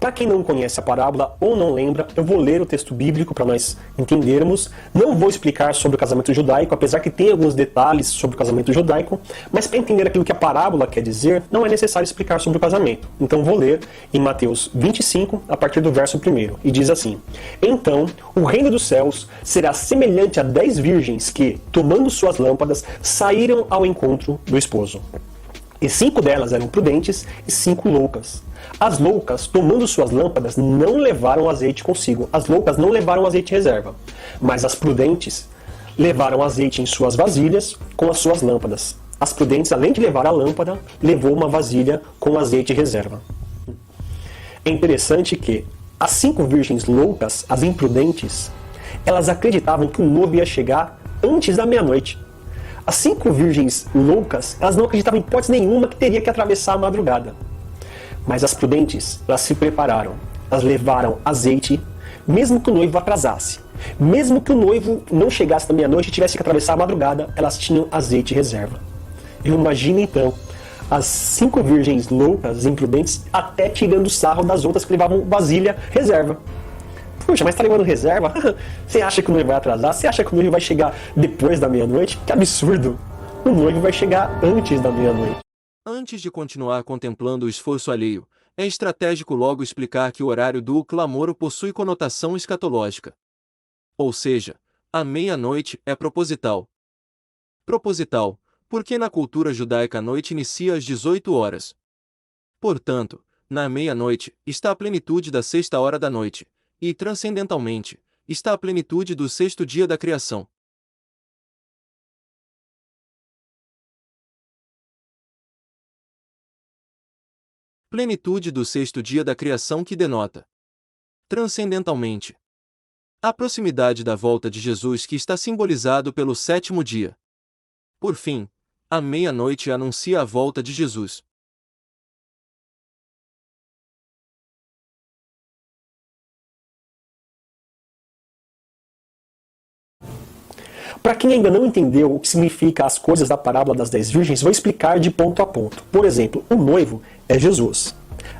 Para quem não conhece a parábola ou não lembra, eu vou ler o texto bíblico para nós entendermos. Não vou explicar sobre o casamento judaico, apesar que tem alguns detalhes sobre o casamento judaico, mas para entender aquilo que a parábola quer dizer, não é necessário explicar sobre o casamento. Então vou ler em Mateus 25, a partir do verso 1, e diz assim: Então, o reino dos céus será semelhante a 10 virgens que, tomando suas lâmpadas, saíram ao encontro do esposo. E 5 delas eram prudentes e 5 loucas. As loucas, tomando suas lâmpadas, não levaram azeite consigo. As loucas não levaram azeite em reserva. Mas as prudentes levaram azeite em suas vasilhas com as suas lâmpadas. As prudentes, além de levar a lâmpada, levou uma vasilha com azeite em reserva. É interessante que as 5 virgens loucas, as imprudentes, elas acreditavam que o noivo ia chegar antes da meia-noite. As 5 virgens loucas, elas não acreditavam em hipótese nenhuma que teria que atravessar a madrugada. Mas as prudentes, elas se prepararam. Elas levaram azeite, mesmo que o noivo atrasasse. Mesmo que o noivo não chegasse na meia-noite e tivesse que atravessar a madrugada, elas tinham azeite em reserva. Eu imagino então as 5 virgens loucas, imprudentes, até tirando sarro das outras que levavam vasilha reserva. Puxa, mas tá levando reserva? Você acha que o noivo vai atrasar? Você acha que o noivo vai chegar depois da meia-noite? Que absurdo! O noivo vai chegar antes da meia-noite. Antes de continuar contemplando o esforço alheio, é estratégico logo explicar que o horário do clamor possui conotação escatológica. Ou seja, a meia-noite é proposital. Proposital, porque na cultura judaica a noite inicia às 18 horas. Portanto, na meia-noite está a plenitude da 6ª hora da noite, e, transcendentalmente, está a plenitude do 6º dia da criação. Plenitude do 6º dia da criação que denota, transcendentalmente, a proximidade da volta de Jesus que está simbolizado pelo 7º dia. Por fim, a meia-noite anuncia a volta de Jesus. Para quem ainda não entendeu o que significa as coisas da parábola das 10 virgens, vou explicar de ponto a ponto. Por exemplo, o noivo é Jesus.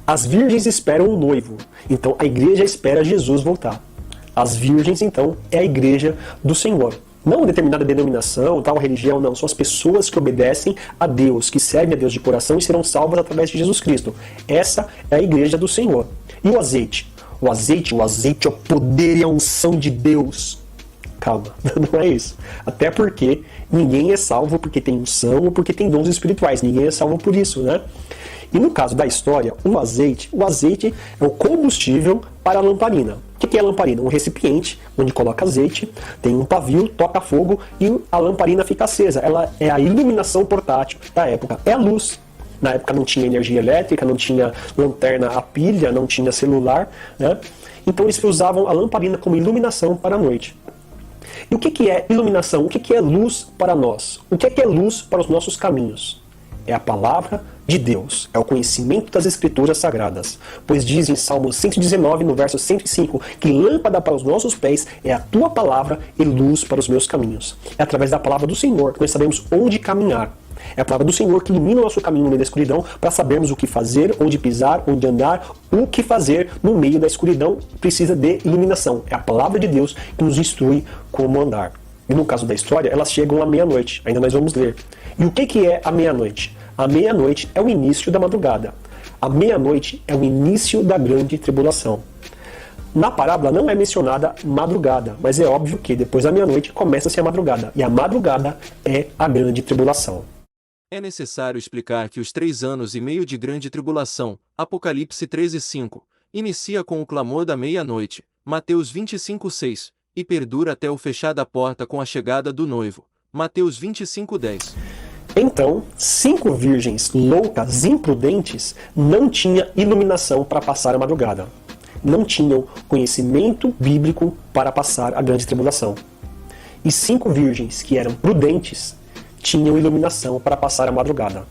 As virgens esperam o noivo, então a igreja espera Jesus voltar. As virgens, então, é a igreja do Senhor. Não uma determinada denominação, tal religião, não. São as pessoas que obedecem a Deus, que servem a Deus de coração e serão salvas através de Jesus Cristo. Essa é a igreja do Senhor. E o azeite? O azeite é o poder e a unção de Deus. Calma, não é isso. Até porque ninguém é salvo porque tem unção ou porque tem dons espirituais. Ninguém é salvo por isso, né? E no caso da história, o azeite é o combustível para a lamparina. O que é a lamparina? Um recipiente onde coloca azeite, tem um pavio, toca fogo e a lamparina fica acesa. Ela é a iluminação portátil da época. É a luz. Na época não tinha energia elétrica, não tinha lanterna a pilha, não tinha celular, né? Então eles usavam a lamparina como iluminação para a noite. E o que é iluminação? O que é luz para nós? O que é luz para os nossos caminhos? É a palavra de Deus, é o conhecimento das Escrituras Sagradas. Pois diz em Salmo 119, no verso 105, que lâmpada para os nossos pés é a tua palavra e luz para os meus caminhos. É através da palavra do Senhor que nós sabemos onde caminhar. É a palavra do Senhor que ilumina o nosso caminho no meio da escuridão para sabermos o que fazer, onde pisar, onde andar, o que fazer no meio da escuridão precisa de iluminação. É a palavra de Deus que nos instrui como andar. E no caso da história, elas chegam à meia-noite. Ainda nós vamos ler. E o que é a meia-noite? A meia-noite é o início da madrugada. A meia-noite é o início da grande tribulação. Na parábola não é mencionada madrugada, mas é óbvio que depois da meia-noite começa-se a madrugada. E a madrugada é a grande tribulação. É necessário explicar que os 3 anos e meio de grande tribulação, Apocalipse 13:5, inicia com o clamor da meia-noite, Mateus 25:6, e perdura até o fechar da porta com a chegada do noivo, Mateus 25:10. Então, 5 virgens loucas, imprudentes, não tinham iluminação para passar a madrugada. Não tinham conhecimento bíblico para passar a grande tribulação. E 5 virgens que eram prudentes tinham iluminação para passar a madrugada.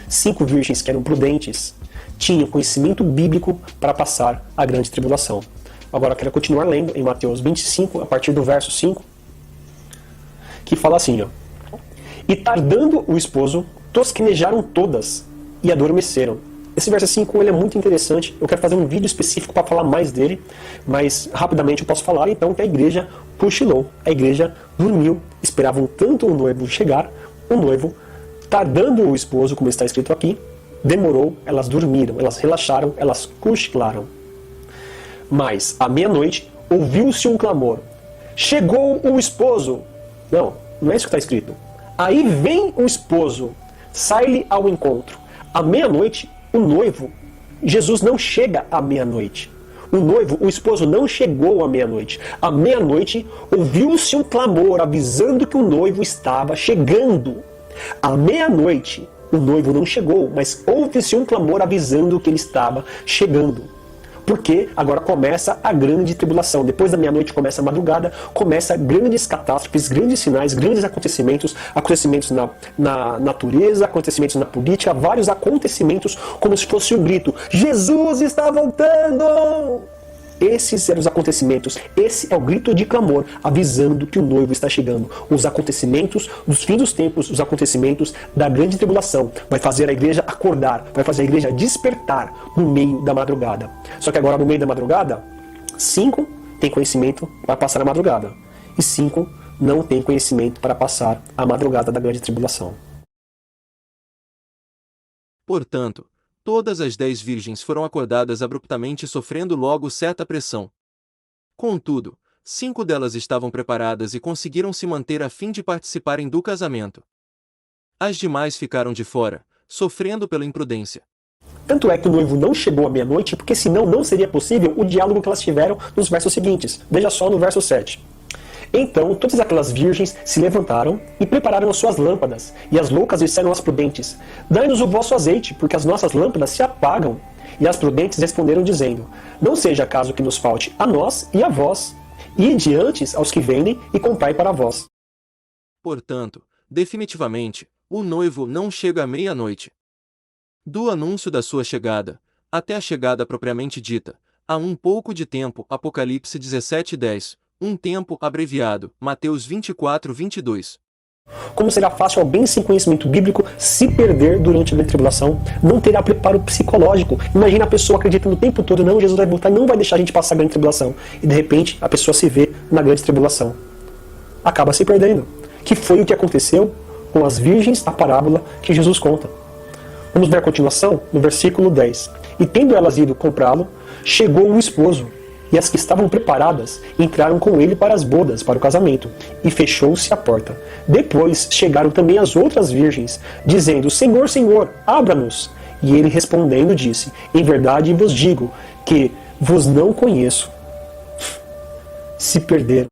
5 virgens que eram prudentes tinham conhecimento bíblico para passar a grande tribulação. Agora eu quero continuar lendo em Mateus 25, a partir do verso 5, que fala assim, ó. E tardando o esposo, tosquenejaram todas e adormeceram. Esse verso 5 ele é muito interessante. Eu quero fazer um vídeo específico para falar mais dele, mas rapidamente eu posso falar então que a igreja cochilou. A igreja dormiu, esperavam tanto o noivo chegar, o noivo tardando o esposo, como está escrito aqui, demorou, elas dormiram, elas relaxaram, elas cochilaram. Mas, à meia-noite, ouviu-se um clamor. Chegou o esposo. Não, não é isso que está escrito. Aí vem o esposo, sai-lhe ao encontro. À meia-noite, o noivo, Jesus não chega à meia-noite. O noivo, o esposo, não chegou à meia-noite. À meia-noite, ouviu-se um clamor avisando que o noivo estava chegando. À meia-noite, o noivo não chegou, mas houve-se um clamor avisando que ele estava chegando. Porque agora começa a grande tribulação. Depois da meia-noite começa a madrugada, começa grandes catástrofes, grandes sinais, grandes acontecimentos, acontecimentos na natureza, acontecimentos na política, vários acontecimentos como se fosse um grito: Jesus está voltando! Esses eram os acontecimentos. Esse é o grito de clamor, avisando que o noivo está chegando. Os acontecimentos dos fins dos tempos, os acontecimentos da grande tribulação. Vai fazer a igreja acordar, vai fazer a igreja despertar no meio da madrugada. Só que agora no meio da madrugada, 5 tem conhecimento para passar a madrugada. E 5 não tem conhecimento para passar a madrugada da grande tribulação. Portanto, todas as 10 virgens foram acordadas abruptamente, sofrendo logo certa pressão. Contudo, 5 delas estavam preparadas e conseguiram se manter a fim de participarem do casamento. As demais ficaram de fora, sofrendo pela imprudência. Tanto é que o noivo não chegou à meia-noite, porque senão não seria possível o diálogo que elas tiveram nos versos seguintes. Veja só no verso 7. Então todas aquelas virgens se levantaram e prepararam as suas lâmpadas. E as loucas disseram às prudentes: dai-nos o vosso azeite, porque as nossas lâmpadas se apagam. E as prudentes responderam dizendo: não seja caso que nos falte a nós e a vós. Ide antes aos que vendem e comprai para vós. Portanto, definitivamente, o noivo não chega à meia-noite. Do anúncio da sua chegada, até a chegada propriamente dita, há um pouco de tempo. Apocalipse 17:10. Um tempo abreviado. Mateus 24:22. Como será fácil alguém sem conhecimento bíblico se perder durante a grande tribulação? Não terá preparo psicológico. Imagina a pessoa acreditando o tempo todo: não, Jesus vai voltar, não vai deixar a gente passar a grande tribulação. E de repente a pessoa se vê na grande tribulação. Acaba se perdendo. Que foi o que aconteceu com as virgens da parábola que Jesus conta. Vamos ver a continuação no versículo 10. E tendo elas ido comprá-lo, chegou o esposo. E as que estavam preparadas entraram com ele para as bodas, para o casamento, e fechou-se a porta. Depois chegaram também as outras virgens, dizendo: Senhor, Senhor, abra-nos. E ele respondendo disse: em verdade vos digo que vos não conheço. Se perderam.